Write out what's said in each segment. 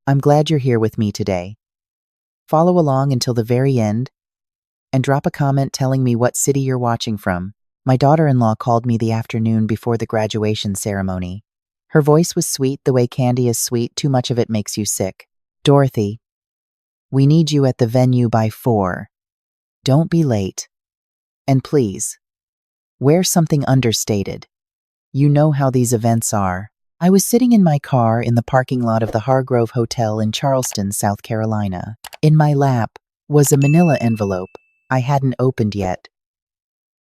I'm glad you're here with me today. Follow along until the very end and drop a comment telling me what city you're watching from. My daughter-in-law called me the afternoon before the graduation ceremony. Her voice was sweet the way candy is sweet, too much of it makes you sick. Dorothy, we need you at the venue by 4. Don't be late. And please, wear something understated. You know how these events are. I was sitting in my car in the parking lot of the Hargrove Hotel in Charleston, South Carolina. In my lap was a manila envelope I hadn't opened yet.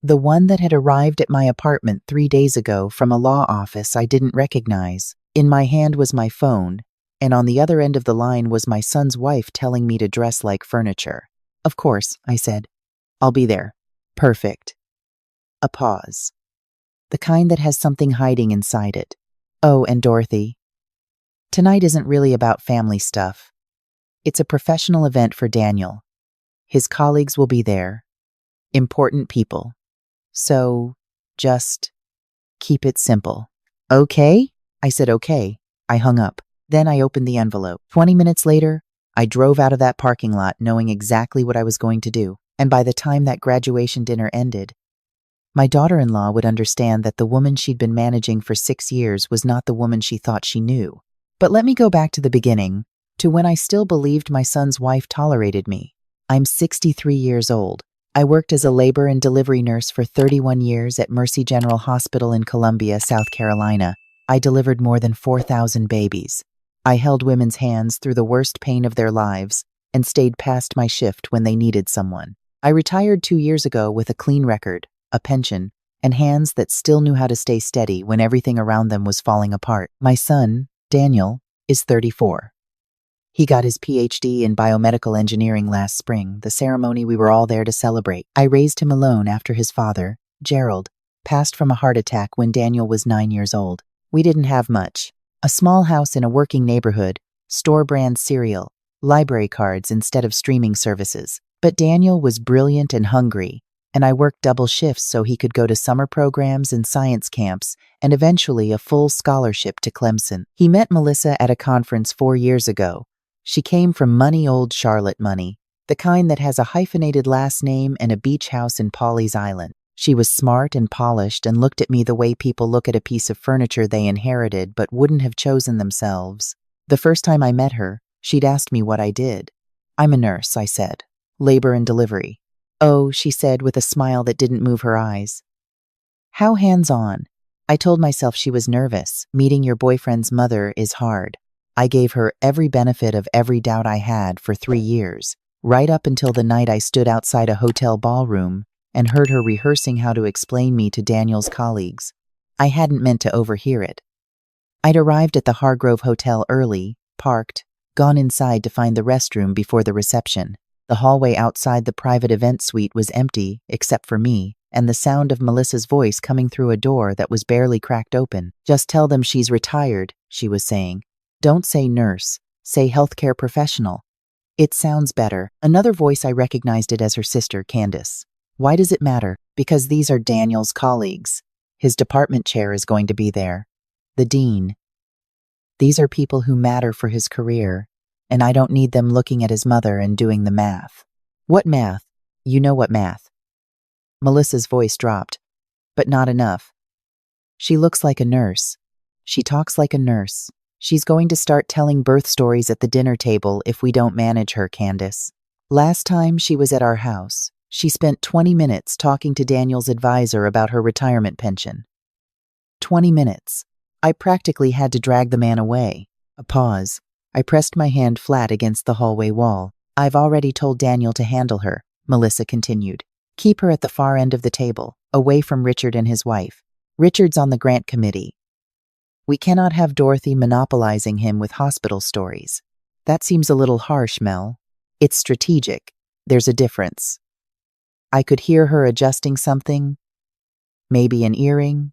The one that had arrived at my apartment 3 days ago from a law office I didn't recognize. In my hand was my phone, and on the other end of the line was my son's wife telling me to dress like furniture. Of course, I said. I'll be there. Perfect. A pause. The kind that has something hiding inside it. Oh, and Dorothy, tonight isn't really about family stuff. It's a professional event for Daniel. His colleagues will be there. Important people. So, just keep it simple. Okay? I said okay. I hung up. Then I opened the envelope. 20 minutes later, I drove out of that parking lot knowing exactly what I was going to do. And by the time that graduation dinner ended, my daughter-in-law would understand that the woman she'd been managing for 6 years was not the woman she thought she knew. But let me go back to the beginning, to when I still believed my son's wife tolerated me. I'm 63 years old. I worked as a labor and delivery nurse for 31 years at Mercy General Hospital in Columbia, South Carolina. I delivered more than 4,000 babies. I held women's hands through the worst pain of their lives and stayed past my shift when they needed someone. I retired 2 years ago with a clean record, a pension, and hands that still knew how to stay steady when everything around them was falling apart. My son, Daniel, is 34. He got his PhD in biomedical engineering last spring, the ceremony we were all there to celebrate. I raised him alone after his father, Gerald, passed from a heart attack when Daniel was 9 years old. We didn't have much. A small house in a working neighborhood, store-brand cereal, library cards instead of streaming services. But Daniel was brilliant and hungry, and I worked double shifts so he could go to summer programs and science camps and eventually a full scholarship to Clemson. He met Melissa at a conference 4 years ago. She came from money old Charlotte money, the kind that has a hyphenated last name and a beach house in Pawleys Island. She was smart and polished and looked at me the way people look at a piece of furniture they inherited but wouldn't have chosen themselves. The first time I met her, she'd asked me what I did. I'm a nurse, I said. Labor and delivery. Oh, she said with a smile that didn't move her eyes. How hands-on. I told myself she was nervous. Meeting your boyfriend's mother is hard. I gave her every benefit of every doubt I had for 3 years, right up until the night I stood outside a hotel ballroom and heard her rehearsing how to explain me to Daniel's colleagues. I hadn't meant to overhear it. I'd arrived at the Hargrove Hotel early, parked, gone inside to find the restroom before the reception. The hallway outside the private event suite was empty, except for me, and the sound of Melissa's voice coming through a door that was barely cracked open. Just tell them she's retired, she was saying. Don't say nurse, say healthcare professional. It sounds better. Another voice I recognized it as her sister, Candace. Why does it matter? Because these are Daniel's colleagues. His department chair is going to be there. The dean. These are people who matter for his career, and I don't need them looking at his mother and doing the math. What math? You know what math. Melissa's voice dropped, but not enough. She looks like a nurse. She talks like a nurse. She's going to start telling birth stories at the dinner table if we don't manage her, Candace. Last time she was at our house, she spent 20 minutes talking to Daniel's advisor about her retirement pension. 20 minutes. I practically had to drag the man away. A pause. I pressed my hand flat against the hallway wall. I've already told Daniel to handle her, Melissa continued. Keep her at the far end of the table, away from Richard and his wife. Richard's on the grant committee. We cannot have Dorothy monopolizing him with hospital stories. That seems a little harsh, Mel. It's strategic. There's a difference. I could hear her adjusting something. Maybe an earring,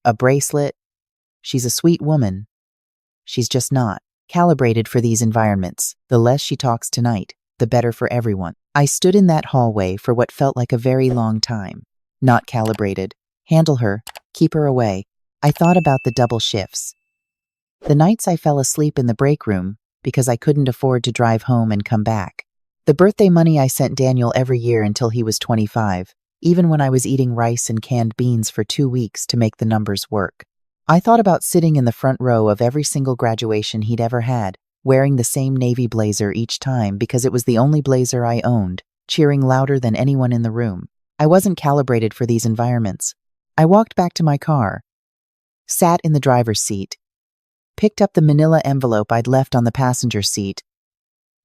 a bracelet. She's a sweet woman. She's just not calibrated for these environments. The less she talks tonight, the better for everyone. I stood in that hallway for what felt like a very long time. Not calibrated. Handle her. Keep her away. I thought about the double shifts. The nights I fell asleep in the break room because I couldn't afford to drive home and come back. The birthday money I sent Daniel every year until he was 25, even when I was eating rice and canned beans for 2 weeks to make the numbers work. I thought about sitting in the front row of every single graduation he'd ever had, wearing the same navy blazer each time because it was the only blazer I owned, cheering louder than anyone in the room. I wasn't calibrated for these environments. I walked back to my car, sat in the driver's seat, picked up the manila envelope I'd left on the passenger seat,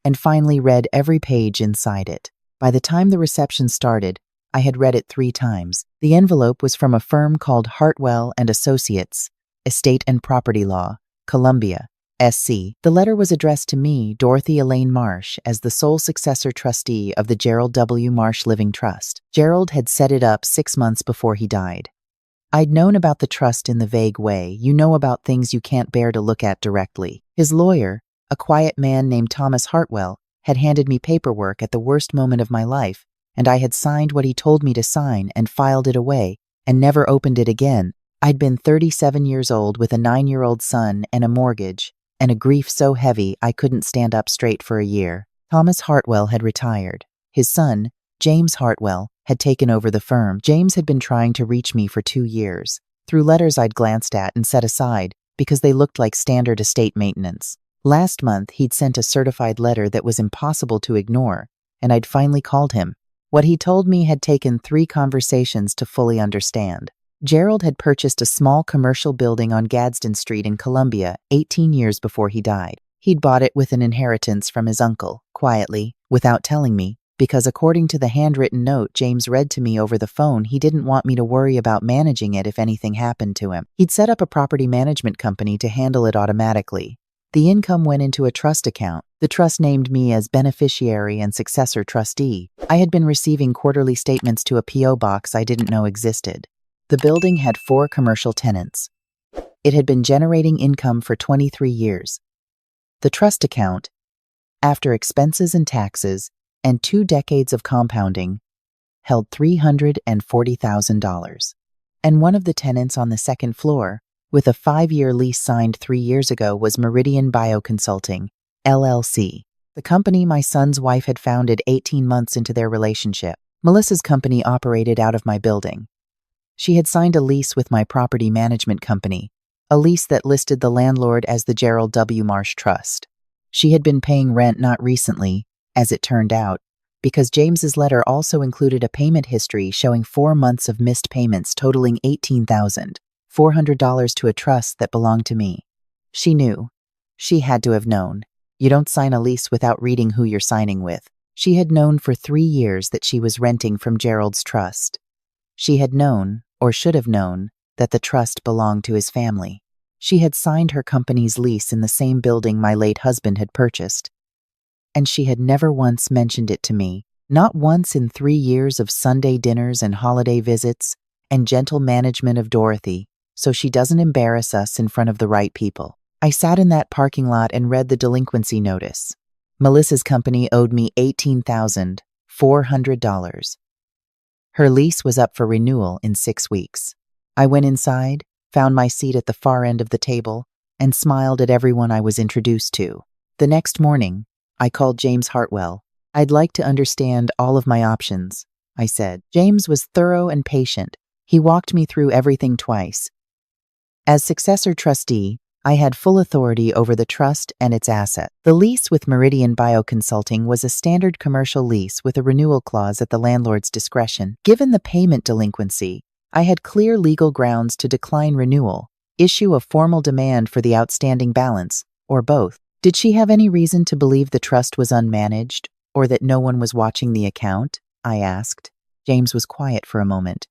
and finally read every page inside it. By the time the reception started, I had read it 3 times. The envelope was from a firm called Hartwell and Associates, Estate and Property Law, Columbia, SC. The letter was addressed to me, Dorothy Elaine Marsh, as the sole successor trustee of the Gerald W. Marsh Living Trust. Gerald had set it up 6 months before he died. I'd known about the trust in the vague way you know about things you can't bear to look at directly. His lawyer, a quiet man named Thomas Hartwell, had handed me paperwork at the worst moment of my life, and I had signed what he told me to sign and filed it away and never opened it again. I'd been 37 years old with a 9-year-old son and a mortgage, and a grief so heavy I couldn't stand up straight for a year. Thomas Hartwell had retired. His son, James Hartwell, had taken over the firm. James had been trying to reach me for 2 years, through letters I'd glanced at and set aside because they looked like standard estate maintenance. Last month, he'd sent a certified letter that was impossible to ignore, and I'd finally called him. What he told me had taken 3 conversations to fully understand. Gerald had purchased a small commercial building on Gadsden Street in Columbia 18 years before he died. He'd bought it with an inheritance from his uncle, quietly, without telling me, because according to the handwritten note James read to me over the phone, he didn't want me to worry about managing it if anything happened to him. He'd set up a property management company to handle it automatically. The income went into a trust account. The trust named me as beneficiary and successor trustee. I had been receiving quarterly statements to a P.O. box I didn't know existed. The building had 4 commercial tenants. It had been generating income for 23 years. The trust account, after expenses and taxes and 2 decades of compounding, held $340,000. And one of the tenants on the second floor, with a 5-year lease signed 3 years ago, was Meridian Bioconsulting, LLC, the company my son's wife had founded 18 months into their relationship. Melissa's company operated out of my building. She had signed a lease with my property management company, a lease that listed the landlord as the Gerald W. Marsh Trust. She had been paying rent not recently, as it turned out, because James's letter also included a payment history showing 4 months of missed payments totaling $18,400 to a trust that belonged to me. She knew. She had to have known. You don't sign a lease without reading who you're signing with. She had known for 3 years that she was renting from Gerald's trust. She had known, or should have known, that the trust belonged to his family. She had signed her company's lease in the same building my late husband had purchased. And she had never once mentioned it to me, not once in 3 years of Sunday dinners and holiday visits and gentle management of Dorothy, so she doesn't embarrass us in front of the right people. I sat in that parking lot and read the delinquency notice. Melissa's company owed me $18,400. Her lease was up for renewal in 6 weeks. I went inside, found my seat at the far end of the table, and smiled at everyone I was introduced to. The next morning, I called James Hartwell. I'd like to understand all of my options, I said. James was thorough and patient. He walked me through everything twice. As successor trustee, I had full authority over the trust and its assets. The lease with Meridian Bioconsulting was a standard commercial lease with a renewal clause at the landlord's discretion. Given the payment delinquency, I had clear legal grounds to decline renewal, issue a formal demand for the outstanding balance, or both. Did she have any reason to believe the trust was unmanaged, or that no one was watching the account? I asked. James was quiet for a moment.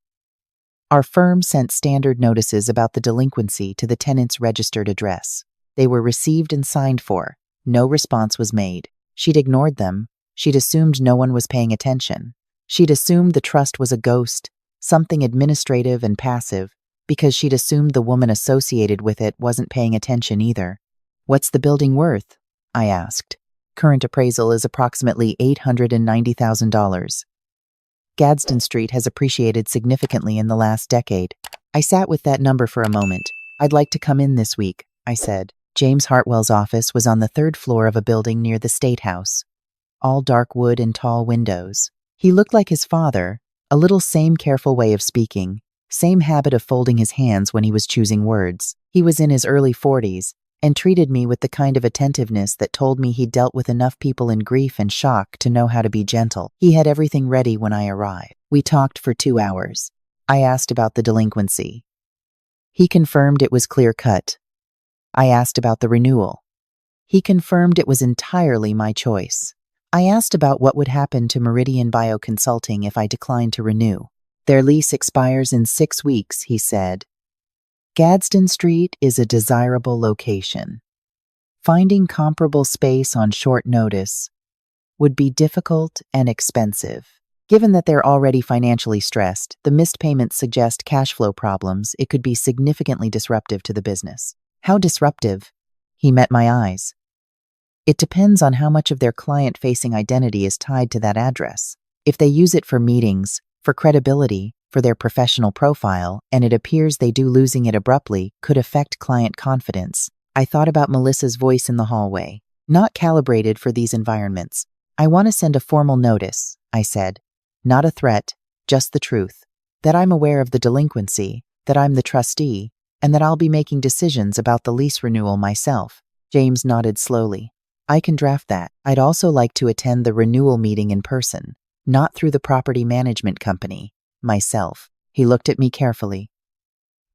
Our firm sent standard notices about the delinquency to the tenant's registered address. They were received and signed for. No response was made. She'd ignored them. She'd assumed no one was paying attention. She'd assumed the trust was a ghost, something administrative and passive, because she'd assumed the woman associated with it wasn't paying attention either. What's the building worth? I asked. Current appraisal is approximately $890,000. Gadsden Street has appreciated significantly in the last decade. I sat with that number for a moment. I'd like to come in this week, I said. James Hartwell's office was on the third floor of a building near the State House, all dark wood and tall windows. He looked like his father, a little same careful way of speaking, same habit of folding his hands when he was choosing words. He was in his early 40s and treated me with the kind of attentiveness that told me he'd dealt with enough people in grief and shock to know how to be gentle. He had everything ready when I arrived. We talked for 2 hours. I asked about the delinquency. He confirmed it was clear-cut. I asked about the renewal. He confirmed it was entirely my choice. I asked about what would happen to Meridian Bioconsulting if I declined to renew. Their lease expires in 6 weeks, he said. Gadsden Street is a desirable location. Finding comparable space on short notice would be difficult and expensive. Given that they're already financially stressed, the missed payments suggest cash flow problems. It could be significantly disruptive to the business. How disruptive? He met my eyes. It depends on how much of their client-facing identity is tied to that address. If they use it for meetings, for credibility, for their professional profile, and it appears they do, losing it abruptly could affect client confidence. I thought about Melissa's voice in the hallway. Not calibrated for these environments. I want to send a formal notice, I said. Not a threat, just the truth. That I'm aware of the delinquency, that I'm the trustee, and that I'll be making decisions about the lease renewal myself. James nodded slowly. I can draft that. I'd also like to attend the renewal meeting in person, not through the property management company. Myself. He looked at me carefully.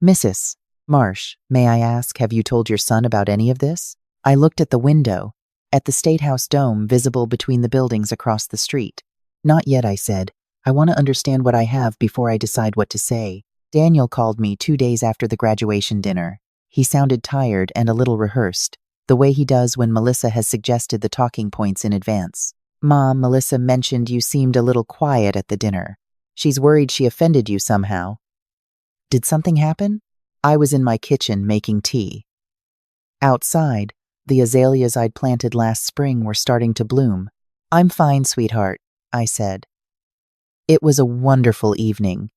Mrs. Marsh, may I ask, have you told your son about any of this? I looked at the window, at the State House dome visible between the buildings across the street. Not yet, I said. I want to understand what I have before I decide what to say. Daniel called me 2 days after the graduation dinner. He sounded tired and a little rehearsed, the way he does when Melissa has suggested the talking points in advance. Mom, Melissa mentioned you seemed a little quiet at the dinner. She's worried she offended you somehow. Did something happen? I was in my kitchen making tea. Outside, the azaleas I'd planted last spring were starting to bloom. I'm fine, sweetheart, I said. It was a wonderful evening.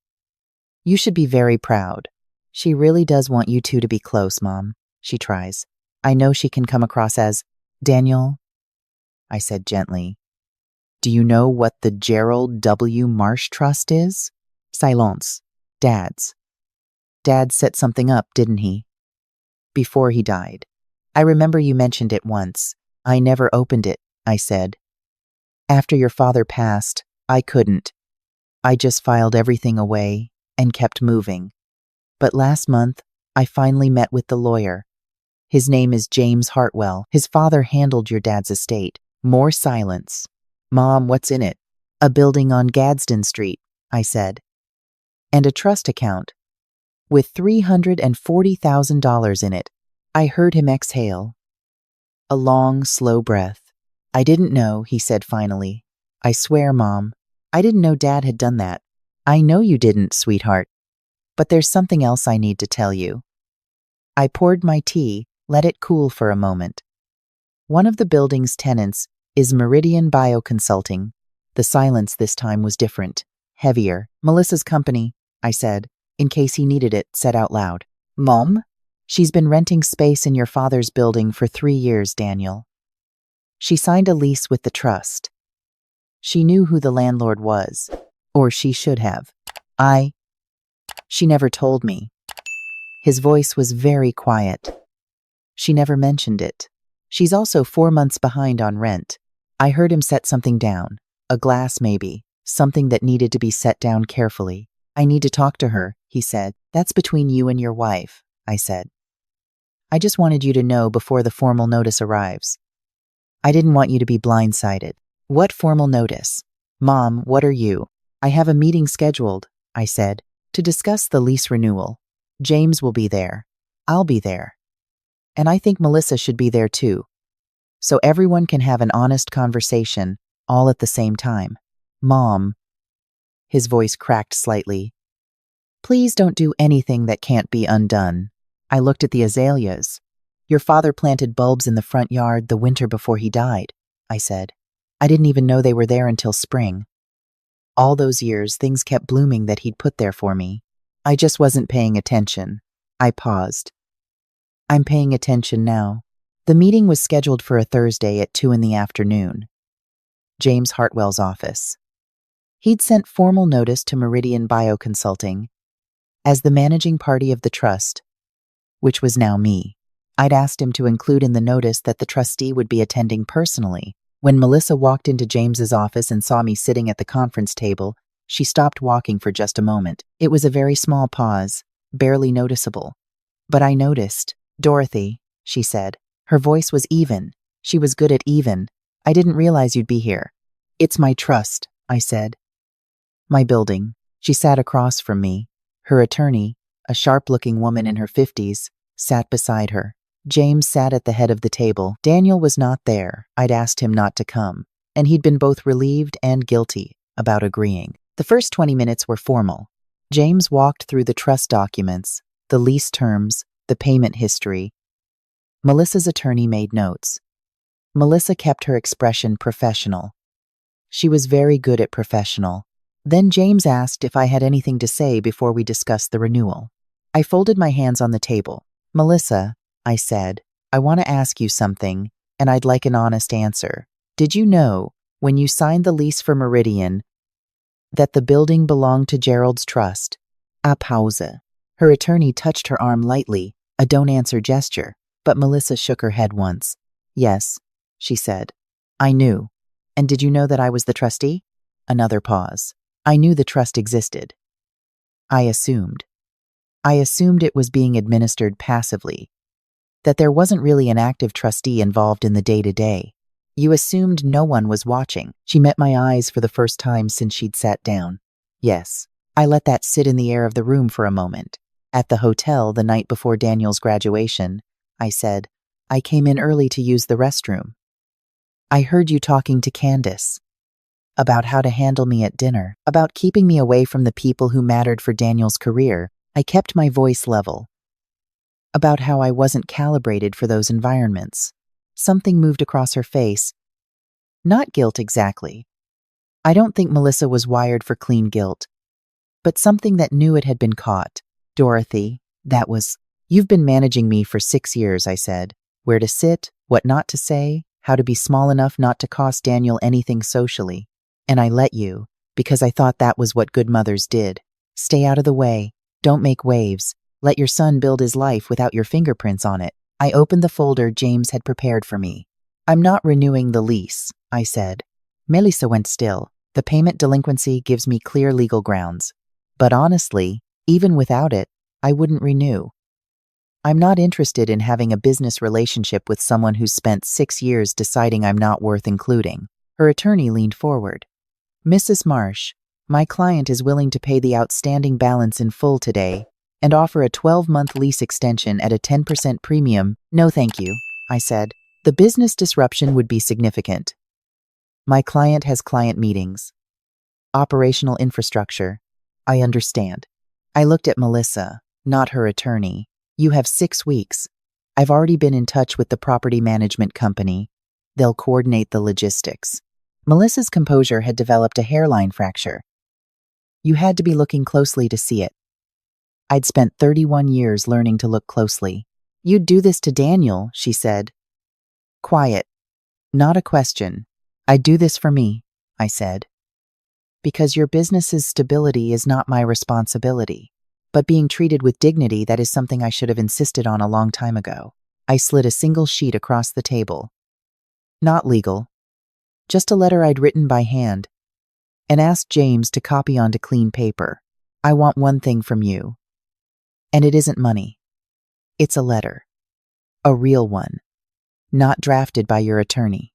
You should be very proud. She really does want you two to be close, Mom. She tries. I know she can come across as, Daniel, I said gently. Do you know what the Gerald W. Marsh Trust is? Silence. Dad's. Dad set something up, didn't he? Before he died. I remember you mentioned it once. I never opened it, I said. After your father passed, I couldn't. I just filed everything away and kept moving. But last month, I finally met with the lawyer. His name is James Hartwell. His father handled your dad's estate. More silence. Mom, what's in it? A building on Gadsden Street, I said. And a trust account. With $340,000 in it. I heard him exhale. A long, slow breath. I didn't know, he said finally. I swear, Mom, I didn't know Dad had done that. I know you didn't, sweetheart. But there's something else I need to tell you. I poured my tea, let it cool for a moment. One of the building's tenants is Meridian Bioconsulting. The silence this time was different, heavier. Melissa's company, I said, in case he needed it, said out loud. Mom? She's been renting space in your father's building for 3 years, Daniel. She signed a lease with the trust. She knew who the landlord was, or she should have. She never told me. His voice was very quiet. She never mentioned it. She's also 4 months behind on rent. I heard him set something down. A glass, maybe. Something that needed to be set down carefully. I need to talk to her, he said. That's between you and your wife, I said. I just wanted you to know before the formal notice arrives. I didn't want you to be blindsided. What formal notice? Mom, what are you? I have a meeting scheduled, I said, to discuss the lease renewal. James will be there. I'll be there. And I think Melissa should be there too. So everyone can have an honest conversation, all at the same time. Mom. His voice cracked slightly. Please don't do anything that can't be undone. I looked at the azaleas. Your father planted bulbs in the front yard the winter before he died, I said. I didn't even know they were there until spring. All those years, things kept blooming that he'd put there for me. I just wasn't paying attention. I paused. I'm paying attention now. The meeting was scheduled for a Thursday at 2 in the afternoon. James Hartwell's office. He'd sent formal notice to Meridian Bioconsulting as the managing party of the trust, which was now me. I'd asked him to include in the notice that the trustee would be attending personally. When Melissa walked into James's office and saw me sitting at the conference table, she stopped walking for just a moment. It was a very small pause, barely noticeable. But I noticed. "Dorothy," she said. Her voice was even. She was good at even. "I didn't realize you'd be here." "It's my trust," I said. "My building." She sat across from me. Her attorney, a sharp-looking woman in her 50s, sat beside her. James sat at the head of the table. Daniel was not there. I'd asked him not to come, and he'd been both relieved and guilty about agreeing. The first 20 minutes were formal. James walked through the trust documents, the lease terms, the payment history. Melissa's attorney made notes. Melissa kept her expression professional. She was very good at professional. Then James asked if I had anything to say before we discussed the renewal. I folded my hands on the table. "Melissa," I said, "I want to ask you something, and I'd like an honest answer. Did you know, when you signed the lease for Meridian, that the building belonged to Gerald's trust?" A pause. Her attorney touched her arm lightly, a don't answer gesture, but Melissa shook her head once. "Yes," she said. "I knew. And did you know that I was the trustee?" Another pause. "I knew the trust existed." I assumed. I assumed it was being administered passively, that there wasn't really an active trustee involved in the day-to-day. "You assumed no one was watching." She met my eyes for the first time since she'd sat down. "Yes." I let that sit in the air of the room for a moment. "At the hotel the night before Daniel's graduation," I said, "I came in early to use the restroom. I heard you talking to Candace about how to handle me at dinner, about keeping me away from the people who mattered for Daniel's career." I kept my voice level. "About how I wasn't calibrated for those environments." Something moved across her face. Not guilt exactly. I don't think Melissa was wired for clean guilt, but something that knew it had been caught. "Dorothy, that was... You've been managing me for 6 years," I said. "Where to sit, what not to say, how to be small enough not to cost Daniel anything socially. And I let you, because I thought that was what good mothers did. Stay out of the way. Don't make waves. Let your son build his life without your fingerprints on it." I opened the folder James had prepared for me. "I'm not renewing the lease," I said. Melissa went still. "The payment delinquency gives me clear legal grounds. But honestly, even without it, I wouldn't renew. I'm not interested in having a business relationship with someone who's spent 6 years deciding I'm not worth including." Her attorney leaned forward. "Mrs. Marsh, my client is willing to pay the outstanding balance in full today and offer a 12-month lease extension at a 10% premium." "No, thank you," I said. "The business disruption would be significant. My client has client meetings. Operational infrastructure. I understand." I looked at Melissa, not her attorney. "You have 6 weeks. I've already been in touch with the property management company. They'll coordinate the logistics." Melissa's composure had developed a hairline fracture. You had to be looking closely to see it. I'd spent 31 years learning to look closely. "You'd do this to Daniel," she said. Quiet. "Not a question. I'd do this for me," I said. "Because your business's stability is not my responsibility. But being treated with dignity, that is something I should have insisted on a long time ago." I slid a single sheet across the table. Not legal. Just a letter I'd written by hand and asked James to copy onto clean paper. "I want one thing from you. And it isn't money. It's a letter. A real one. Not drafted by your attorney.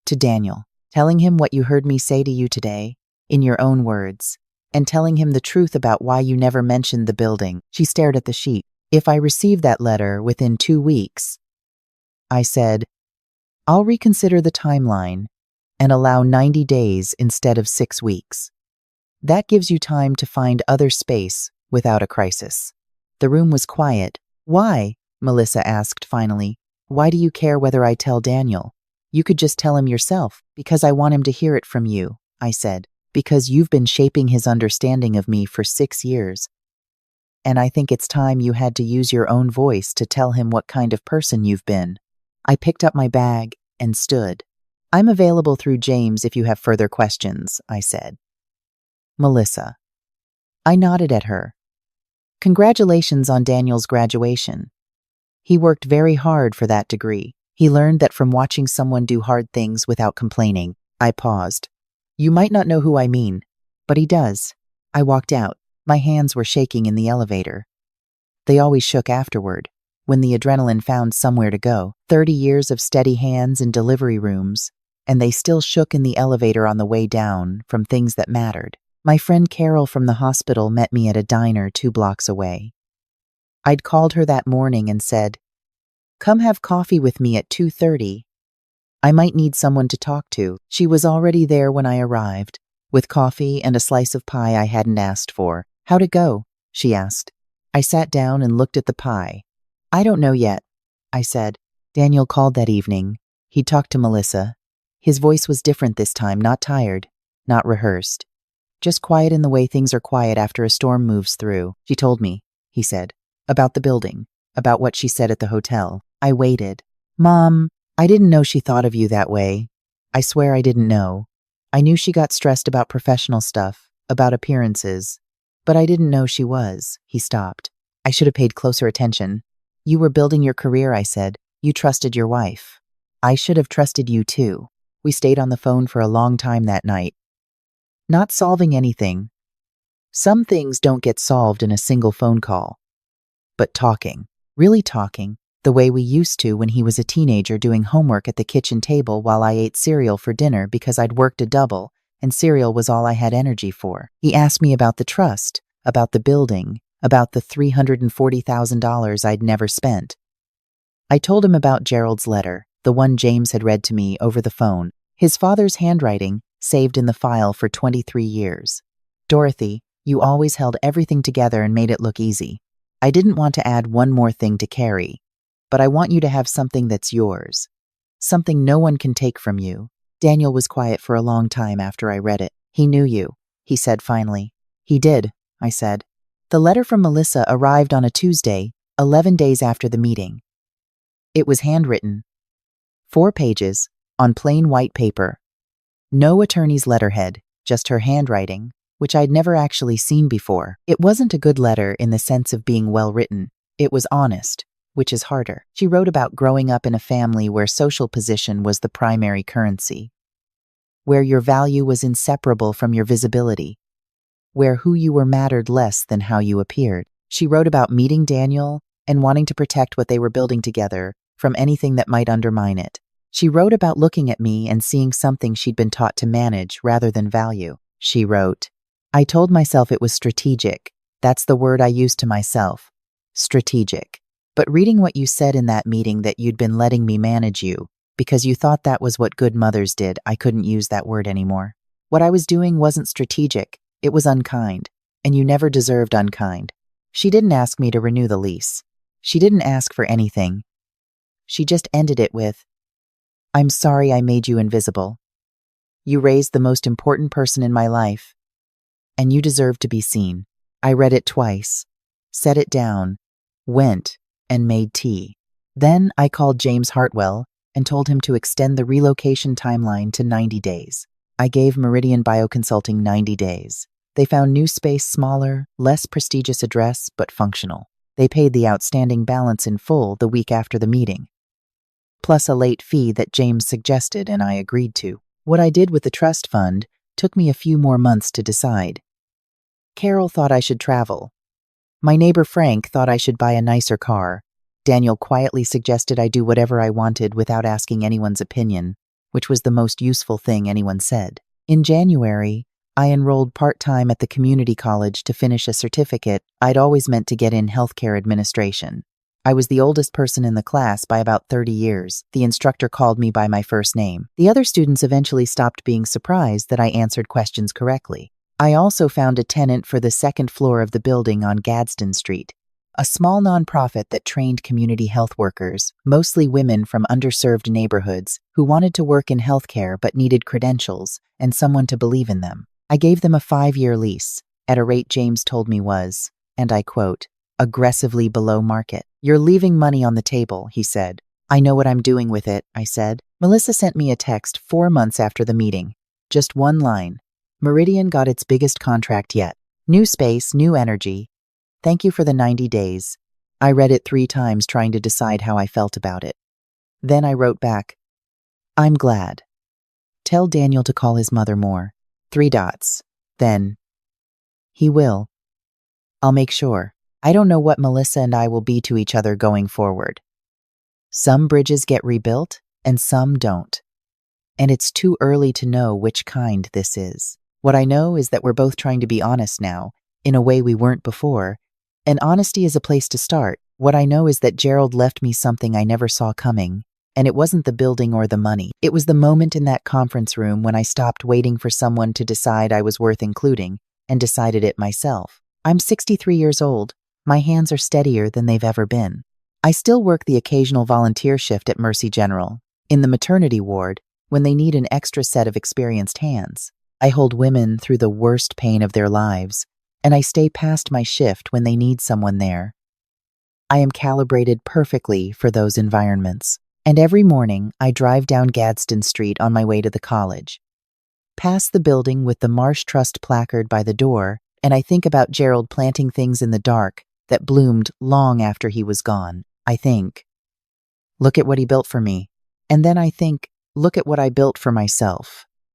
To Daniel, telling him what you heard me say to you today, in your own words, and telling him the truth about why you never mentioned the building." She stared at the sheet. "If I receive that letter within 2 weeks, I said, I'll reconsider the timeline and allow 90 days instead of 6 weeks. That gives you time to find other space without a crisis." The room was quiet. "Why?" Melissa asked finally. "Why do you care whether I tell Daniel? You could just tell him yourself." "Because I want him to hear it from you," I said. "Because you've been shaping his understanding of me for 6 years. And I think it's time you had to use your own voice to tell him what kind of person you've been." I picked up my bag and stood. I'm available through James if you have further questions, I said. Melissa. I nodded at her. Congratulations on Daniel's graduation. He worked very hard for that degree. He learned that from watching someone do hard things without complaining. I paused. You might not know who I mean, but he does. I walked out. My hands were shaking in the elevator. They always shook afterward, when the adrenaline found somewhere to go. 30 years of steady hands in delivery rooms, and they still shook in the elevator on the way down from things that mattered. My friend Carol from the hospital met me at a diner 2 blocks away. I'd called her that morning and said, "Come have coffee with me at 2:30. I might need someone to talk to." She was already there when I arrived, with coffee and a slice of pie I hadn't asked for. "How'd it go?" she asked. I sat down and looked at the pie. "I don't know yet," I said. Daniel called that evening. He talked to Melissa. His voice was different this time, not tired, not rehearsed. Just quiet in the way things are quiet after a storm moves through. "She told me," he said, "about the building, about what she said at the hotel." I waited. "Mom, I didn't know she thought of you that way. I swear I didn't know. I knew she got stressed about professional stuff, about appearances, but I didn't know she was." He stopped. "I should have paid closer attention. You were building your career," I said. "You trusted your wife. I should have trusted you too." We stayed on the phone for a long time that night. Not solving anything. Some things don't get solved in a single phone call. But talking, really talking, the way we used to when he was a teenager doing homework at the kitchen table while I ate cereal for dinner because I'd worked a double and cereal was all I had energy for. He asked me about the trust, about the building, about the $340,000 I'd never spent. I told him about Gerald's letter, the one James had read to me over the phone, his father's handwriting, saved in the file for 23 years. "Dorothy, you always held everything together and made it look easy. I didn't want to add one more thing to carry, but I want you to have something that's yours. Something no one can take from you." Daniel was quiet for a long time after I read it. "He knew you," he said finally. "He did," I said. The letter from Melissa arrived on a Tuesday, 11 days after the meeting. It was handwritten. 4 pages, on plain white paper. No attorney's letterhead, just her handwriting, which I'd never actually seen before. It wasn't a good letter in the sense of being well written. It was honest, which is harder. She wrote about growing up in a family where social position was the primary currency, where your value was inseparable from your visibility, where who you were mattered less than how you appeared. She wrote about meeting Daniel and wanting to protect what they were building together from anything that might undermine it. She wrote about looking at me and seeing something she'd been taught to manage rather than value. She wrote, "I told myself it was strategic. That's the word I used to myself. Strategic. But reading what you said in that meeting that you'd been letting me manage you, because you thought that was what good mothers did, I couldn't use that word anymore. What I was doing wasn't strategic. It was unkind, and you never deserved unkind." She didn't ask me to renew the lease. She didn't ask for anything. She just ended it with, "I'm sorry I made you invisible. You raised the most important person in my life, and you deserve to be seen." I read it twice, set it down, went, and made tea. Then I called James Hartwell and told him to extend the relocation timeline to 90 days. I gave Meridian Bioconsulting 90 days. They found new space, smaller, less prestigious address, but functional. They paid the outstanding balance in full the week after the meeting, plus a late fee that James suggested and I agreed to. What I did with the trust fund took me a few more months to decide. Carol thought I should travel. My neighbor Frank thought I should buy a nicer car. Daniel quietly suggested I do whatever I wanted without asking anyone's opinion, which was the most useful thing anyone said. In January, I enrolled part-time at the community college to finish a certificate I'd always meant to get in healthcare administration. I was the oldest person in the class by about 30 years. The instructor called me by my first name. The other students eventually stopped being surprised that I answered questions correctly. I also found a tenant for the 2nd floor of the building on Gadsden Street, a small nonprofit that trained community health workers, mostly women from underserved neighborhoods, who wanted to work in healthcare but needed credentials and someone to believe in them. I gave them a 5-year lease, at a rate James told me was, and I quote, "aggressively below market." "You're leaving money on the table," he said. I know what I'm doing with it, I said. Melissa sent me a text 4 months after the meeting. Just one line. Meridian got its biggest contract yet. New space, new energy. Thank you for the 90 days. I read it 3 times trying to decide how I felt about it. Then I wrote back, I'm glad. Tell Daniel to call his mother more. 3 dots. Then, he will. I'll make sure. I don't know what Melissa and I will be to each other going forward. Some bridges get rebuilt and some don't. And it's too early to know which kind this is. What I know is that we're both trying to be honest now, in a way we weren't before, and honesty is a place to start. What I know is that Gerald left me something I never saw coming, and it wasn't the building or the money. It was the moment in that conference room when I stopped waiting for someone to decide I was worth including and decided it myself. I'm 63 years old. My hands are steadier than they've ever been. I still work the occasional volunteer shift at Mercy General, in the maternity ward, when they need an extra set of experienced hands. I hold women through the worst pain of their lives, and I stay past my shift when they need someone there. I am calibrated perfectly for those environments. And every morning, I drive down Gadsden Street on my way to the college. Past the building with the Marsh Trust placard by the door, and I think about Gerald planting things in the dark that bloomed long after he was gone. I think, look at what he built for me. And then I think, look at what I built for myself.